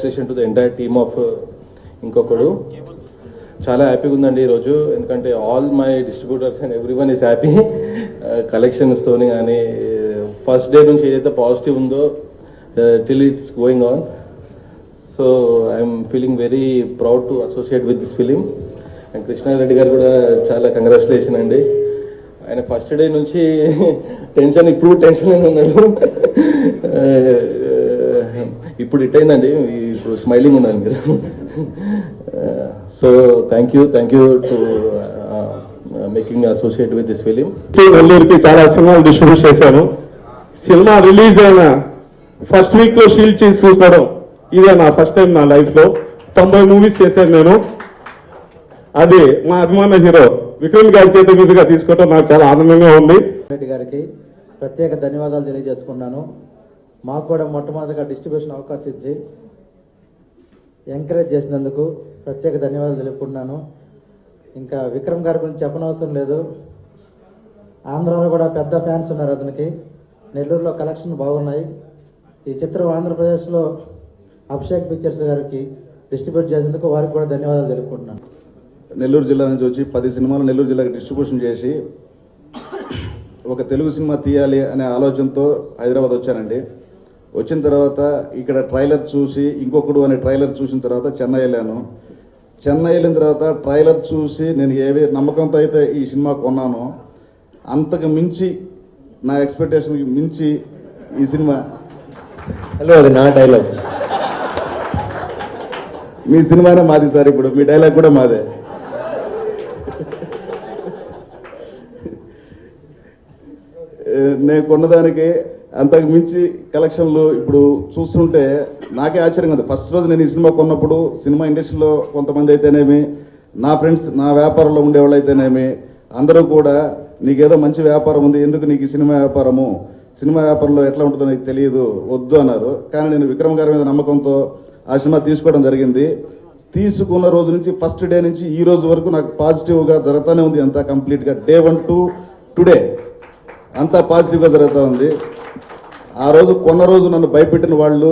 Congratulation to the entire team of Inkokkadu. చాలా హ్యాపీగా ఉందండి ఈరోజు, ఎందుకంటే all my distributors and every one is happy. కలెక్షన్స్తోని కానీ ఫస్ట్ డే నుంచి ఏదైతే పాజిటివ్ ఉందో till it's going on. So I'm feeling very proud to associate with this film. And Krishna Reddy garu కూడా చాలా కంగ్రాచులేషన్ అండి. ఆయన ఫస్ట్ డే నుంచి టెన్షన్, ఇప్పుడు టెన్షన్లో ఉన్నాడు. ఇప్పుడు ఇట్ అయిందండి, ఇప్పుడు స్మైలింగ్ ఉన్నాను మీరు. So thank you to making me associate with this film. నెల్లూరుకి చాలా సినిమాలు డిస్ట్రిబ్యూట్ చేశాను. సినిమా రిలీజ్ అయిన ఫస్ట్ వీక్ లో షీల్డ్ చేసి చూసుకోవడం ఇదే నా ఫస్ట్ టైం నా లైఫ్ లో. 90 మూవీస్ చేశాను నేను. అది మా అభిమాన హీరో విక్రమ్ గారి చేత మీదుగా తీసుకోవడం నాకు చాలా ఆనందంగా ఉంది. రెడ్డి గారికి ప్రత్యేక ధన్యవాదాలు తెలియజేసుకున్నాను. మాకు కూడా మొట్టమొదటిగా డిస్ట్రిబ్యూషన్ అవకాశం ఇచ్చి ఎంకరేజ్ చేసినందుకు ప్రత్యేక ధన్యవాదాలు తెలుపుకుంటున్నాను. ఇంకా విక్రమ్ గారి గురించి చెప్పనవసరం లేదు. ఆంధ్రాలో కూడా పెద్ద ఫ్యాన్స్ ఉన్నారు అతనికి. నెల్లూరులో కలెక్షన్ బాగున్నాయి. ఈ చిత్రం ఆంధ్రప్రదేశ్లో అభిషేక్ పిక్చర్స్ గారికి డిస్ట్రిబ్యూట్ చేసేందుకు వారికి కూడా ధన్యవాదాలు తెలుపుకుంటున్నాను. నెల్లూరు జిల్లా నుంచి వచ్చి 10 సినిమాలు నెల్లూరు జిల్లాకి డిస్ట్రిబ్యూషన్ చేసి ఒక తెలుగు సినిమా తీయాలి అనే ఆలోచనతో హైదరాబాద్ వచ్చానండి. వచ్చిన తర్వాత ఇక్కడ ట్రైలర్ చూసి, ఇంకొకడు అనే ట్రైలర్ చూసిన తర్వాత చెన్నై వెళ్ళాను. చెన్నై వెళ్ళిన తర్వాత ట్రైలర్ చూసి నేను ఏవే నమ్మకంతో అయితే ఈ సినిమా కొన్నానో అంతకు మించి, నా ఎక్స్పెక్టేషన్కి మించి ఈ సినిమా. హలో, అది నా డైలాగ్. మీ సినిమానే మాది సార్, ఇప్పుడు మీ డైలాగ్ కూడా మాదే. నేను కొన్నదానికి అంతకు మించి కలెక్షన్లు ఇప్పుడు చూస్తుంటే నాకే ఆశ్చర్యంగా ఉంది. ఫస్ట్ రోజు నేను ఈ సినిమా కొన్నప్పుడు సినిమా ఇండస్ట్రీలో కొంతమంది అయితేనేమి, నా ఫ్రెండ్స్, నా వ్యాపారంలో ఉండేవాళ్ళు అయితేనేమి, అందరూ కూడా నీకేదో మంచి వ్యాపారం ఉంది, ఎందుకు నీకు సినిమా వ్యాపారము, సినిమా వ్యాపారంలో ఎట్లా ఉంటుందో నీకు తెలియదు, వద్దు అన్నారు. కానీ నేను విక్రమ్ గారి మీద నమ్మకంతో ఆ సినిమా తీసుకోవడం జరిగింది. తీసుకున్న రోజు నుంచి, ఫస్ట్ డే నుంచి ఈ రోజు వరకు నాకు పాజిటివ్గా జరుగుతూనే ఉంది. అంతా కంప్లీట్గా డే 1 to టుడే అంతా పాజిటివ్గా జరుగుతూ ఉంది. ఆ రోజు కొన్న రోజు నన్ను భయపెట్టిన వాళ్ళు,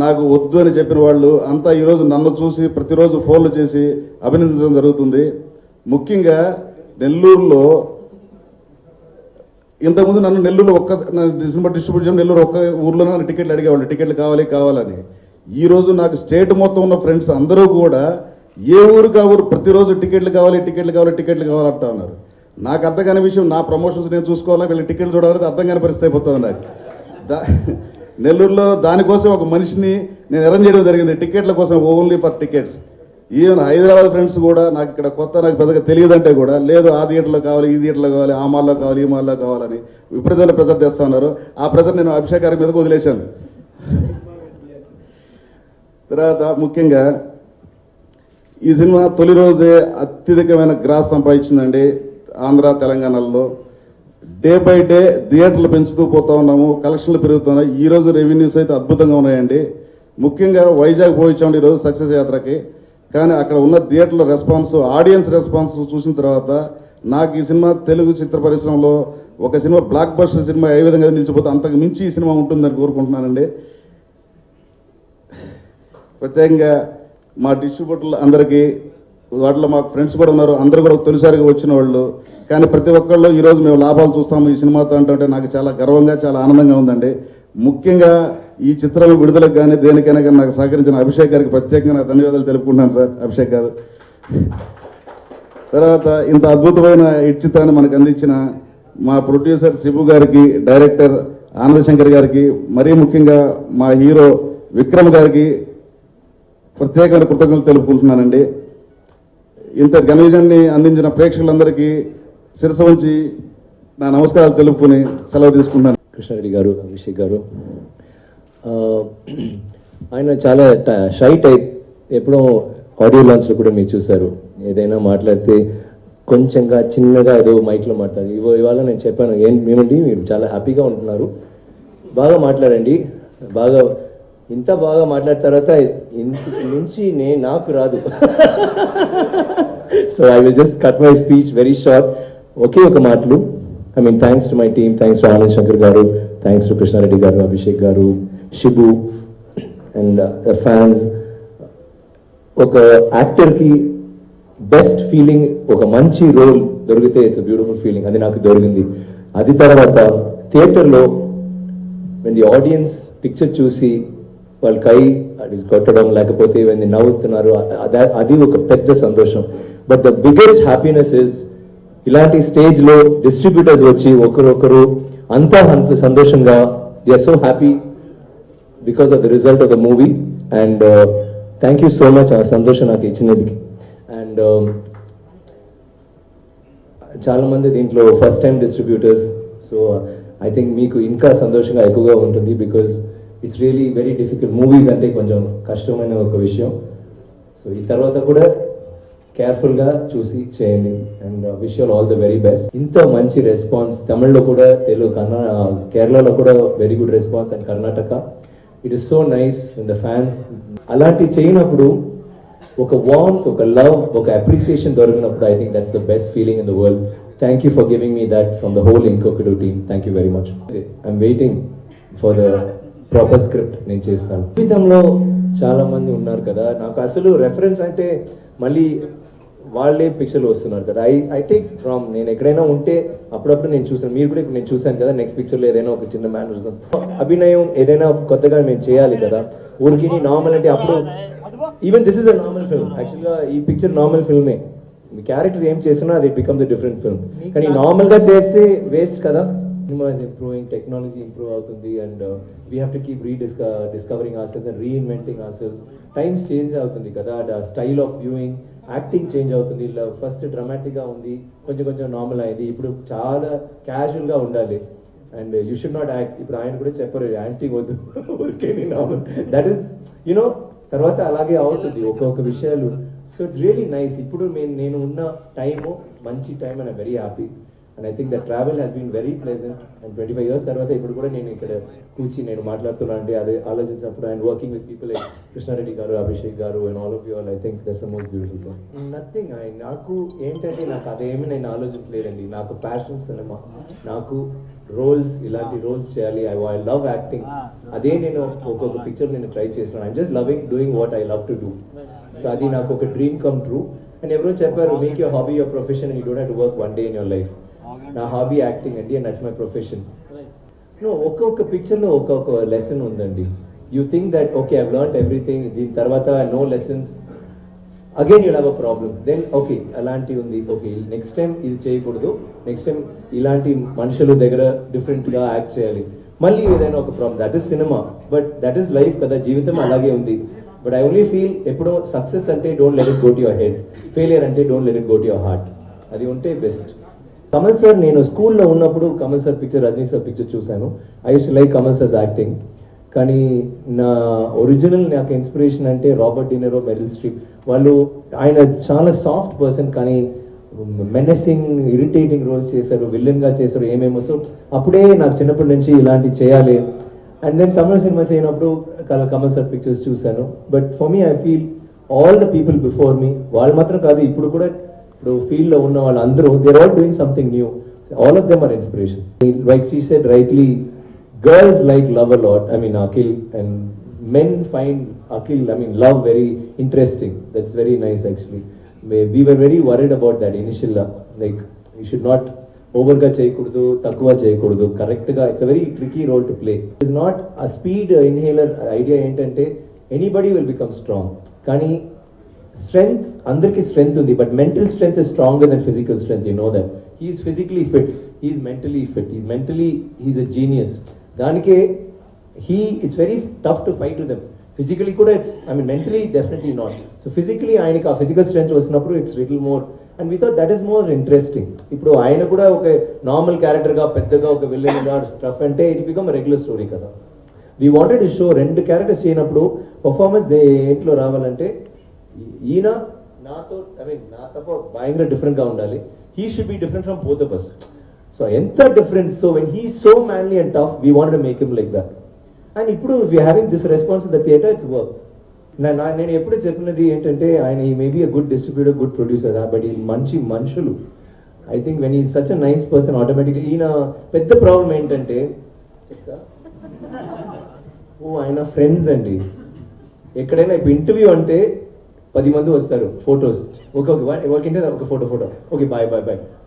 నాకు వద్దు అని చెప్పిన వాళ్ళు అంతా ఈరోజు నన్ను చూసి ప్రతిరోజు ఫోన్లు చేసి అభినందించడం జరుగుతుంది. ముఖ్యంగా నెల్లూరులో ఇంతకుముందు నన్ను నెల్లూరులో సినిమా డిస్ట్రిబ్యూట్ చేయడం, నెల్లూరు ఒక్క ఊర్లోనే నన్ను టికెట్లు అడిగేవాళ్ళు, టికెట్లు కావాలని. ఈరోజు నాకు స్టేట్ మొత్తం ఉన్న ఫ్రెండ్స్ అందరూ కూడా ఏ ఊరు ఊరు ప్రతిరోజు టికెట్లు కావాలి అంటా ఉన్నారు. నాకు అర్థం కాని విషయం, నా ప్రమోషన్స్ నేను చూసుకోవాలా, వీళ్ళ టికెట్లు చూడాలంటే అర్థం కాని పరిస్థితి అయిపోతుంది నాకు. నెల్లూరులో దానికోసం ఒక మనిషిని నేను అరేంజ్ చేయడం జరిగింది, టికెట్ల కోసం, only for tickets. Even Hyderabad friends కూడా నాకు ఇక్కడ కొత్త, నాకు పెద్దగా తెలియదంటే కూడా, లేదు ఆ థియేటర్లో కావాలి, ఈ థియేటర్లో కావాలి, ఆ మాల్లో కావాలి, ఈ మాల్లో కావాలని విపరీతమైన ప్రెజర్ చేస్తూ ఉన్నారు. ఆ ప్రెజర్ నేను అభిషేక్ గారి మీదకు వదిలేశాను. తర్వాత ముఖ్యంగా ఈ సినిమా తొలి రోజే అత్యధికమైన గ్రాస్ సంపాదించిందండి ఆంధ్ర తెలంగాణలో. డే బై డే థియేటర్లు పెంచుతూ పోతా ఉన్నాము, కలెక్షన్లు పెరుగుతున్నాయి. ఈరోజు రెవెన్యూస్ అయితే అద్భుతంగా ఉన్నాయండి. ముఖ్యంగా వైజాగ్ పోయించామండి ఈరోజు సక్సెస్ యాత్రకి. కానీ అక్కడ ఉన్న థియేటర్ల రెస్పాన్స్, ఆడియన్స్ రెస్పాన్స్ చూసిన తర్వాత నాకు ఈ సినిమా తెలుగు చిత్ర పరిశ్రమలో ఒక సినిమా బ్లాక్ బస్టర్ సినిమా ఏ విధంగా నిలిచిపోతే అంతకు మించి ఈ సినిమా ఉంటుందని కోరుకుంటున్నానండి. ప్రత్యేకంగా మా డిస్ట్రిబ్యూటర్లు అందరికీ, వాటిలో మాకు ఫ్రెండ్స్ కూడా ఉన్నారు, అందరూ కూడా తొలిసారిగా వచ్చిన వాళ్ళు. కానీ ప్రతి ఒక్కళ్ళు ఈరోజు మేము లాభాలు చూస్తాము ఈ సినిమాతో అంటే నాకు చాలా గర్వంగా, చాలా ఆనందంగా ఉందండి. ముఖ్యంగా ఈ చిత్రం విడుదలకు కానీ దేనికైనా కానీ నాకు సహకరించిన అభిషేక్ గారికి ప్రత్యేకంగా ధన్యవాదాలు తెలుపుకుంటున్నాను సార్, అభిషేక్ గారు. తర్వాత ఇంత అద్భుతమైన ఈ చిత్రాన్ని మనకు అందించిన మా ప్రొడ్యూసర్ శిబు గారికి, డైరెక్టర్ ఆనందశంకర్ గారికి, మరీ ముఖ్యంగా మా హీరో విక్రమ్ గారికి ప్రత్యేకమైన కృతజ్ఞతలు తెలుపుకుంటున్నానండి. ఇంత ఘన విజయాన్ని అందించిన ప్రేక్షకులందరికీ శిరస ఉంచి నా నమస్కారాలు తెలుపుకుని సెలవు తీసుకుంటాను. కృష్ణారెడ్డి గారు, అభిషేక్ గారు, ఆయన చాలా షై టైప్. ఎప్పుడో ఆడియో లాంచ్లో కూడా మీరు చూశారు, ఏదైనా మాట్లాడితే కొంచెంగా చిన్నగా ఏదో మైక్లో మాట్లాడారు. ఇవాళ నేను చెప్పాను, ఏమండి మీరు చాలా హ్యాపీగా ఉంటున్నారు, బాగా మాట్లాడండి, బాగా ఇంత బాగా మాట్లాడిన తర్వాత ఇంతకు మించి నాకు రాదు. So I will just cut my speech very short. ఒకే ఒక మాటలు, I mean thanks to my team, thanks to Anand Shankar garu, thanks to Krishna Reddy garu, Abhishek గారు, శిబు, అండ్ ఫ్యాన్స్. ఒక యాక్టర్కి బెస్ట్ ఫీలింగ్ ఒక మంచి రోల్ దొరికితే ఇట్స్ బ్యూటిఫుల్ ఫీలింగ్. అది నాకు దొరికింది. అది తర్వాత థియేటర్లో when the audience పిక్చర్ చూసి వాళ్ళ కై అది కొట్టడం లేకపోతే when they నవ్వుతున్నారు, అది ఒక పెద్ద సంతోషం. But the biggest happiness is ఇలాంటి స్టేజ్లో డిస్ట్రిబ్యూటర్స్ వచ్చి ఒకరొకరు అంత సంతోషంగా they are so happy because of the result of the movie. And thank you so much ఆ సంతోషం నాకు ఇచ్చినందుకు. అండ్ చాలా మంది దీంట్లో first time distributors, so I think మీకు ఇంకా సంతోషంగా ఎక్కువగా ఉంటుంది because it's really very difficult. Movies అంటే కొంచెం కష్టమైన ఒక విషయం. సో ఈ తర్వాత కూడా కేర్ఫుల్గా చూసి చేయండి. And wish you all the very best. ఇంత మంచి రెస్పాన్స్ తమిళ్లో కూడా, తెలుగు, కేరళలో కూడా very good response, and Karnataka. It is so nice in the fans. అలాంటి చేయనప్పుడు ఒక వార్మ్త్, ఒక లవ్, ఒక అప్రిసియేషన్ దొరికినప్పుడు I think that's the best feeling in the world. Thank you for giving me that from the whole Inkokkadu team. Thank you very much. I'm waiting for the proper script. నేను చేస్తాను. జీవితంలో చాలా మంది ఉన్నారు కదా, నాకు అసలు రెఫరెన్స్ అంటే మళ్ళీ వాళ్ళే పిక్చర్లు వస్తున్నారు కదా. ఐ టేక్ ఫ్రమ్, నేను ఎక్కడైనా ఉంటే అప్పుడప్పుడు నేను చూసాను, మీరు కూడా నేను చూసాను కదా, నెక్స్ట్ పిక్చర్లో ఏదైనా ఒక చిన్న మేనరిజం, అభినయం ఏదైనా కొత్తగా మేము చేయాలి కదా. ఊరికి నార్మల్ అంటే అప్పుడు even this is a normal film. యాక్చువల్గా ఈ పిక్చర్ నార్మల్ ఫిల్మే. మీ క్యారెక్టర్ ఏం చేస్తున్నా అది బికమ్ ద డిఫరెంట్ ఫిల్మ్. కానీ నార్మల్గా చేస్తే వేస్ట్ కదా. Cinema is improving, technology improve అవుతుంది, and we have to keep discovering our selves and reinventing our selves. Times change అవుతుంది కదా, style of viewing, acting change అవుతుంది. ఫస్ట్ డ్రామాటిక్గా ఉంది, కొంచెం కొంచెం నార్మల్ అయింది, ఇప్పుడు చాలా క్యాజువల్గా ఉండాలి. And you should not act. ఇప్పుడు ఆయన కూడా చెప్పరు యాక్టింగ్ వద్దు, ఊరికే నార్మల్. దట్ ఈస్ యునో తర్వాత అలాగే అవుతుంది ఒక్కొక్క విషయాలు. So it's really nice. ఇప్పుడు నేను ఉన్న టైము మంచి time, and very happy. And I think the travel has been very pleasant. And 25 years తర్వాత ఇప్పుడు కూడా నేను ఇక్కడ కూర్చి నేను మాట్లాడుతున్నాను అంటే అది ఆలోచించినప్పుడు and working with people like Krishna Reddy garu, Abhishek garu, and all of you all, I think that's the most beautiful. Nothing. నాకు ఏంటంటే నాకు అదేమి నేను ఆలోచించలేదండి. నాకు ప్యాషన్ సినిమా, నాకు రోల్స్, ఇలాంటి రోల్స్ చేయాలి. I love acting. అదే నేను ఒక్కొక్క పిక్చర్ నేను ట్రై చేస్తున్నాను. I'm just loving doing what I love to do. So అది నాకు ఒక డ్రీమ్ కమ్ ట్రూ. అండ్ ఎవరో చెప్పారు make your hobby your profession, you don't have to work one day in your life. నా hobby acting అండి, and that's my profession. ఒక్కొక్క పిక్చర్లో ఒక్కొక్క లెసన్ ఉందండి. You think that okay I've learned everything, దీని తర్వాత no lessons, again you have a problem. Then okay అలాంటివి ఉంది, ఓకే నెక్స్ట్ టైం ఇది చేయకూడదు, నెక్స్ట్ టైం ఇలాంటి మనుషుల దగ్గర డిఫరెంట్గా యాక్ట్ చేయాలి, మళ్ళీ ఏదైనా ఒక problem. That is cinema, but that is life కదా, జీవితం అలాగే ఉంది. బట్ ఐ ఓన్లీ ఫీల్ ఎప్పుడో సక్సెస్ అంటే don't let it go to your head, failure అంటే don't let it go to your heart. అది ఉంటే బెస్ట్. కమల్ సార్, నేను స్కూల్లో ఉన్నప్పుడు Kamal sir picture, Rajini sir picture చూశాను. I use to like Kamal sir's acting. కానీ నా ఒరిజినల్ నాకు ఇన్స్పిరేషన్ అంటే రాబర్ట్ డినెరో, మెరిల్ స్ట్రీప్. వాళ్ళు ఆయన చాలా సాఫ్ట్ పర్సన్, కానీ మెనసింగ్, ఇరిటేటింగ్ రోల్స్ చేశారు, విలన్గా చేశారు, ఏమేమో. సో అప్పుడే నాకు చిన్నప్పటి నుంచి ఇలాంటి చేయాలి. అండ్ దెన్ తమిళ సినిమా చేయనప్పుడు కమల్ సార్ పిక్చర్స్ చూశాను. But for me I feel all the people before me, వాళ్ళు మాత్రం కాదు, ఇప్పుడు కూడా ఇప్పుడు ఫీల్డ్లో ఉన్న వాళ్ళందరూ they are all doing something new. All of them are inspiration. Like she said rightly, girls like love a lot, I mean Akhil, and men find Akhil, I mean love very interesting. That's very nice actually. We were very worried about that initial, like you should not overga cheyakudadu, takkuva cheyakudadu, correct ga. It's a very tricky role to play. It's not a speed inhaler idea entante anybody will become strong. Kani strength, andarki strength undi, but mental strength is stronger than physical strength, you know that. He is physically fit, he is mentally fit, he's a genius. దానికే it's very tough to fight with them. Physically కూడా it's, I mean mentally definitely not. So physically ఆయనకి ఆ physical strength వచ్చినప్పుడు it's little more, and we thought that is more interesting. ఇప్పుడు ఆయన కూడా ఒక normal క్యారెక్టర్గా పెద్దగా ఒక విలన్గా స్టఫ్ అంటే it become a regular story కదా. We wanted to show రెండు క్యారెక్టర్స్ చేయనప్పుడు పర్ఫార్మెన్స్ ఏంట్లో రావాలంటే ఈయన నాతో, I mean నా తప్ప భయంగా డిఫరెంట్గా ఉండాలి. He should be different from both of us. So ఎంత difference. So when he so manly and tough, we wanted to make him like that. And ఇప్పుడు we having this response in the theatre, it's work. నేను ఎప్పుడు చెప్పినది ఏంటంటే ఆయన he maybe a good distributor, good producer, but he మంచి మనుషులు. I think when he such a nice person, ఆటోమేటిక్గా ఈయన పెద్ద ప్రాబ్లం ఏంటంటే ఆయన ఫ్రెండ్స్ అండి. ఎక్కడైనా ఇప్పుడు ఇంటర్వ్యూ అంటే 10 మంది వస్తారు ఫొటోస్ ఒకటి ఒక ఫోటో ఓకే బాయ్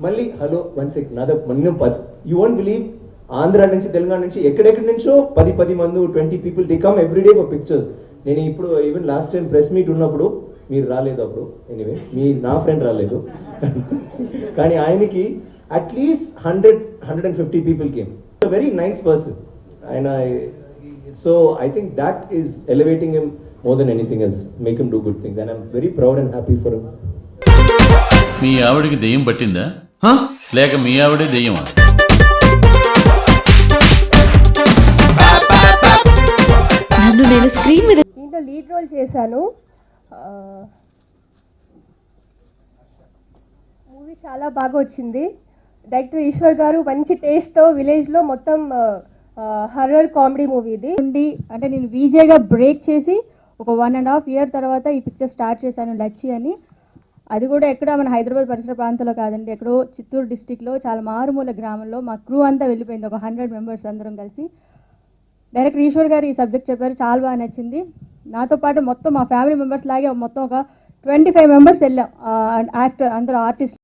మళ్ళీ హలో 1 సెకండ్ నాదో minimum 10 you won't believe Andhra నుంచి తెలంగాణ నుంచి ఎక్కడెక్కడి నుంచో 10 మంది 20 people they come everyday for pictures. నేను ఇప్పుడు even last time press meet ఉన్నప్పుడు మీరు రాలేదు అప్పుడు, ఎనీవే నా ఫ్రెండ్ రాలేదు కానీ ఆయనకి at least 100-150 people came. Very nice person ఆయన. So I think that is elevating him more than anything else, make him do good things, and I'm very proud and happy for him. మీ ఆవిడికి దెయ్యం పట్టిందా లేక మీ ఆవిడే దెయ్యమా? నన్ను నేను స్క్రీన్ మీద దీంట్లో లీడ్ రోల్ చేశాను. మూవీ చాలా బాగా వచ్చింది. డైరెక్టర్ ఈశ్వర్ గారు మంచి టేస్ట్తో విలేజ్లో మొత్తం హర్రర్ కామెడీ మూవీ ఇది ఉండి అంటే నేను వీజేగా బ్రేక్ చేసి ఒక 1.5 year తర్వాత ఈ పిక్చర్ స్టార్ట్ చేశాను లచ్చి అని. అది కూడా ఎక్కడ మన హైదరాబాద్ పరిసర ప్రాంతంలో కాదండి, ఎక్కడో చిత్తూరు డిస్టిక్లో చాలా మారుమూల గ్రామంలో మా క్రూ అంతా వెళ్ళిపోయింది, ఒక 100 members అందరం కలిసి. డైరెక్టర్ ఈశ్వర్ గారు ఈ సబ్జెక్ట్ చెప్పారు, చాలా బాగా నచ్చింది. నాతో పాటు మొత్తం మా ఫ్యామిలీ మెంబర్స్ లాగే మొత్తం ఒక 25 members వెళ్ళాం, యాక్టర్ అందరూ ఆర్టిస్ట్.